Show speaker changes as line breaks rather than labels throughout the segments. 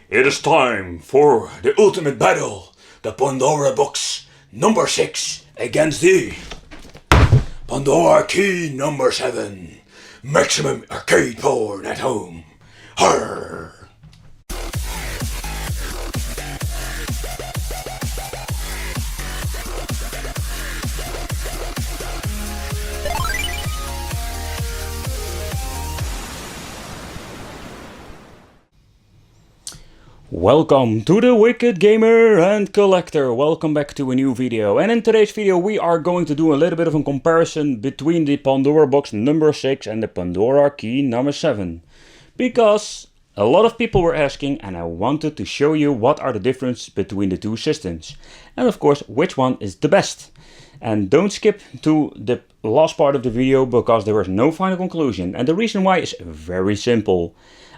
It is time for the ultimate battle, the Pandora box number 6 against the Pandora key number 7. Maximum arcade porn at home. Arr! Welcome to the Wicked Gamer and Collector. Welcome back to a new video. And in today's video we are going to do a little bit of a comparison between the Pandora box number 6 and the Pandora key number 7. Because a lot of people were asking and I wanted to show you what are the differences between the two systems. And of course which one is the best. And don't skip to the last part of the video because there is no final conclusion. And the reason why is very simple.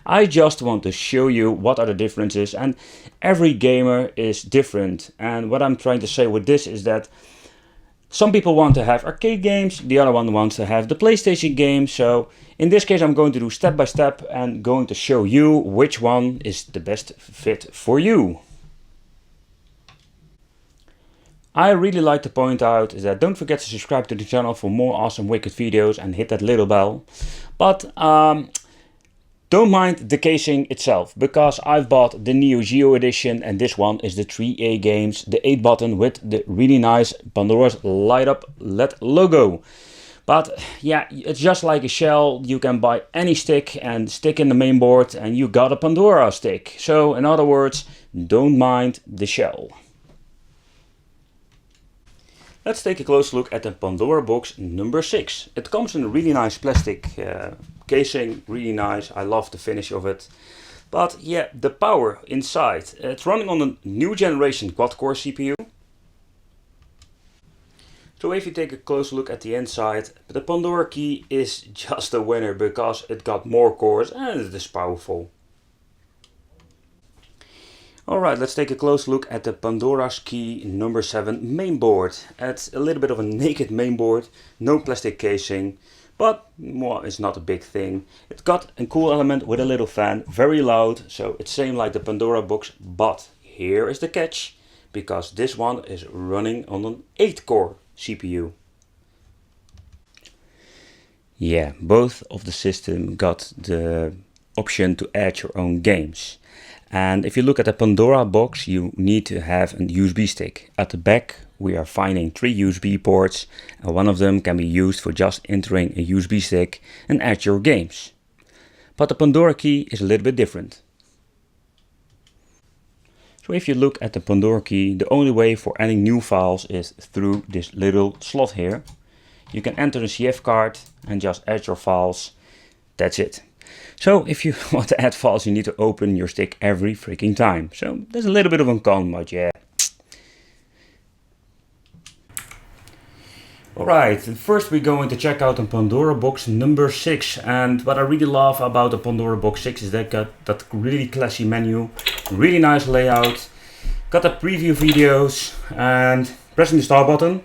I just want to show you what are the differences, and every gamer is different. And what I'm trying to say with this is that some people want to have arcade games, the other one wants to have the PlayStation games. So in this case I'm going to do step by step and going to show you which one is the best fit for you. I really like to point out is that don't forget to subscribe to the channel for more awesome Wicked videos and hit that little bell. But don't mind the casing itself, because I've bought the Neo Geo edition and this one is the 3A Games, the 8 button with the really nice Pandora's light up LED logo. But yeah, it's just like a shell. You can buy any stick and stick in the main board and you got a Pandora stick. So in other words, don't mind the shell. Let's take a close look at the Pandora box number 6. It comes in a really nice plastic casing, really nice. I love the finish of it. But yeah, the power inside. It's running on a new generation quad-core CPU. So if you take a close look at the inside, the Pandora key is just a winner because it got more cores and it is powerful. Alright, let's take a close look at the Pandora's key number 7 mainboard. It's a little bit of a naked mainboard, no plastic casing, but well, it's not a big thing. It's got a cool element with a little fan, very loud, so it's same like the Pandora box, but here is the catch, because this one is running on an 8-core CPU. Yeah, both of the system got the option to add your own games. And if you look at the Pandora box, you need to have a USB stick. At the back we are finding 3 USB ports and one of them can be used for just entering a USB stick and add your games. But the Pandora key is a little bit different. So if you look at the Pandora key, the only way for adding new files is through this little slot here. You can enter a CF card and just add your files. That's it. So if you want to add files, you need to open your stick every freaking time. So there's a little bit of a con, but yeah. Alright, first we're going to check out the Pandora box number 6. And what I really love about the Pandora box 6 is that got that really classy menu, really nice layout. Got the preview videos and pressing the start button.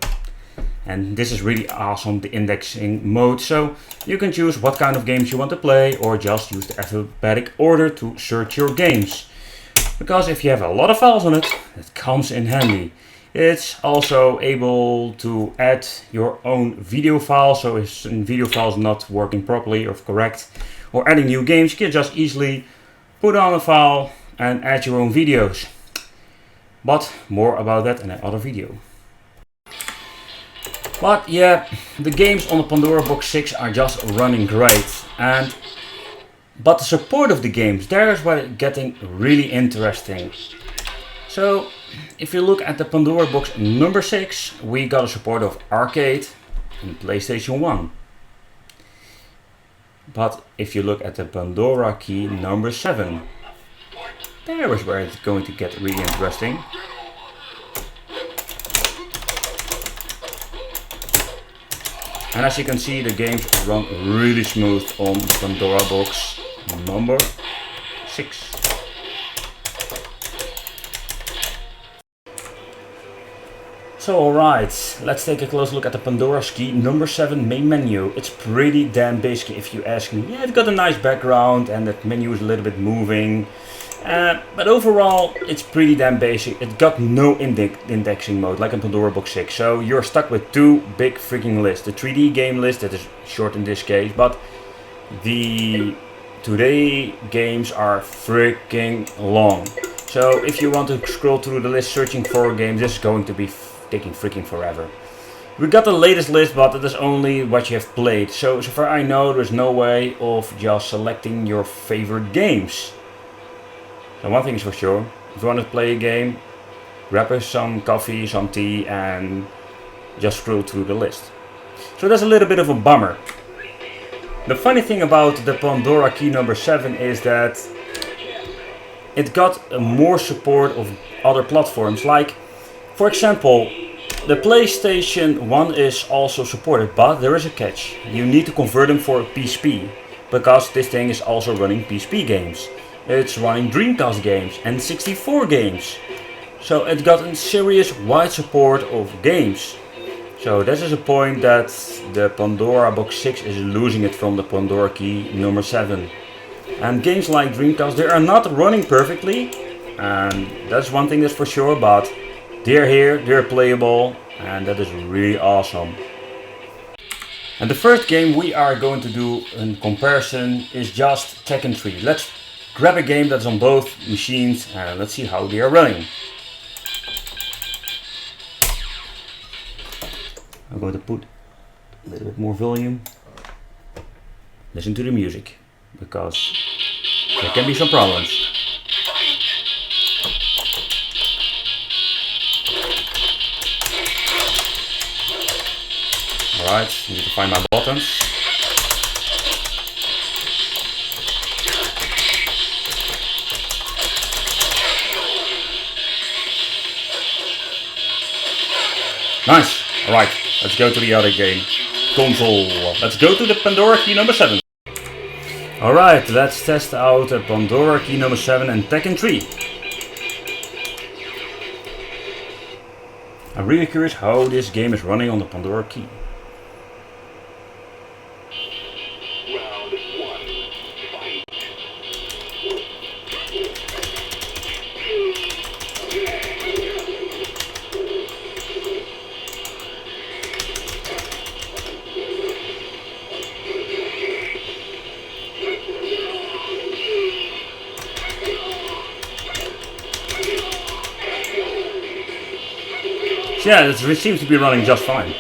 And this is really awesome, the indexing mode, so you can choose what kind of games you want to play or just use the alphabetic order to search your games. Because if you have a lot of files on it, it comes in handy. It's also able to add your own video file, so if a video file is not working properly or correct or adding new games, you can just easily put on a file and add your own videos. But more about that in another video. But yeah, the games on the Pandora box 6 are just running great. But the support of the games, there is where it's getting really interesting. So if you look at the Pandora box number 6, we got a support of arcade and PlayStation 1. But if you look at the Pandora key number 7, there is where it's going to get really interesting. And as you can see, the games run really smooth on the Pandora box number 6. So alright, let's take a close look at the Pandora's key number 7 main menu. It's pretty damn basic if you ask me. Yeah, it's got a nice background and that menu is a little bit moving. But overall, it's pretty damn basic. It got no indexing mode like in Pandora Box 6, so you're stuck with two big freaking lists. The 3D game list, that is short in this case, but the today games are freaking long. So if you want to scroll through the list searching for games, this is going to be taking freaking forever. We got the latest list, but it is only what you have played. So far I know there's no way of just selecting your favorite games. So one thing is for sure, if you want to play a game, grab some coffee, some tea, and just scroll through the list. So that's a little bit of a bummer. The funny thing about the Pandora key number 7 is that it got more support of other platforms. Like, for example, the PlayStation 1 is also supported, but there is a catch. You need to convert them for PSP, because this thing is also running PSP games. It's running Dreamcast games and 64 games. So it got a serious wide support of games. So this is a point that the Pandora Box 6 is losing it from the Pandora key number 7. And games like Dreamcast, they are not running perfectly. And that's one thing that's for sure, but they're here, they're playable, and that is really awesome. And the first game we are going to do in comparison is just Tekken 3. Let's grab a game that's on both machines and let's see how they are running. I'm going to put a little bit more volume. Listen to the music, because there can be some problems. Alright, need to find my buttons. Nice! Alright, let's go to the other game. Console. Let's go to the Pandora key number 7. Alright, let's test out the Pandora key number 7 and Tekken 3. I'm really curious how this game is running on the Pandora key. Yeah, it seems to be running just fine.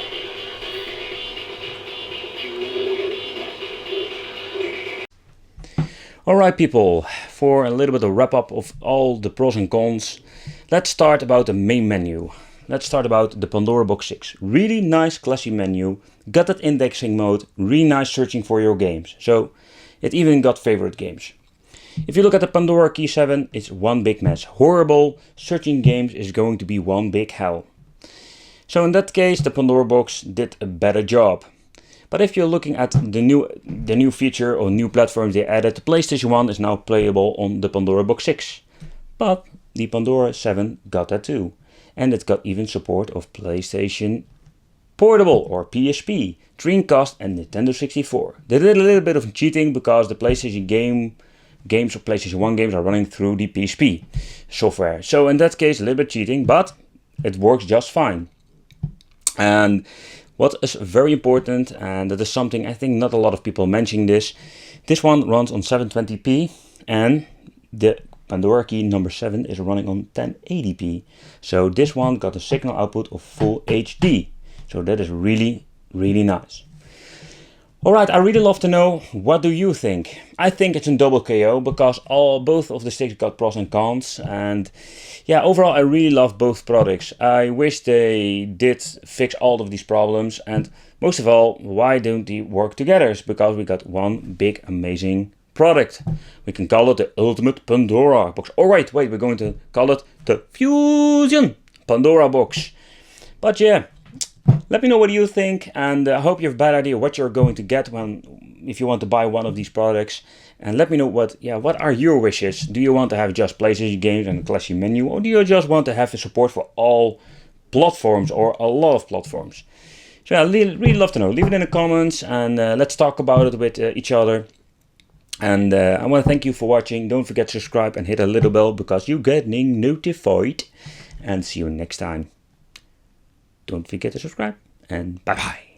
Alright people, for a little bit of wrap up of all the pros and cons, let's start about the main menu. Let's start about the Pandora Box 6. Really nice classy menu, got that indexing mode, really nice searching for your games. So it even got favorite games. If you look at the Pandora key 7, it's one big mess. Horrible, searching games is going to be one big hell. So in that case, the Pandora box did a better job. But if you're looking at the new feature or new platforms they added, the PlayStation 1 is now playable on the Pandora Box 6. But the Pandora 7 got that too. And it got even support of PlayStation Portable or PSP, Dreamcast and Nintendo 64. They did a little bit of cheating because the PlayStation games or PlayStation 1 games are running through the PSP software. So in that case, a little bit cheating, but it works just fine. And what is very important, and that is something I think not a lot of people mention this one runs on 720p and the Pandora key number 7 is running on 1080p. So this one got a signal output of full HD. So that is really, really nice. Alright, I really love to know, what do you think? I think it's a double KO because both of the sticks got pros and cons, and yeah, overall I really love both products. I wish they did fix all of these problems, and most of all, why don't they work together? It's because we got one big amazing product. We can call it the Ultimate Pandora box. Alright, wait, we're going to call it the Fusion Pandora box. But yeah, let me know what you think, and I hope you have a bad idea what you're going to get if you want to buy one of these products. And let me know what are your wishes? Do you want to have just PlayStation games and a classy menu, or do you just want to have the support for all platforms or a lot of platforms? So yeah, really love to know. Leave it in the comments and let's talk about it with each other. And I want to thank you for watching. Don't forget to subscribe and hit a little bell because you're getting notified. And see you next time. Don't forget to subscribe and bye bye.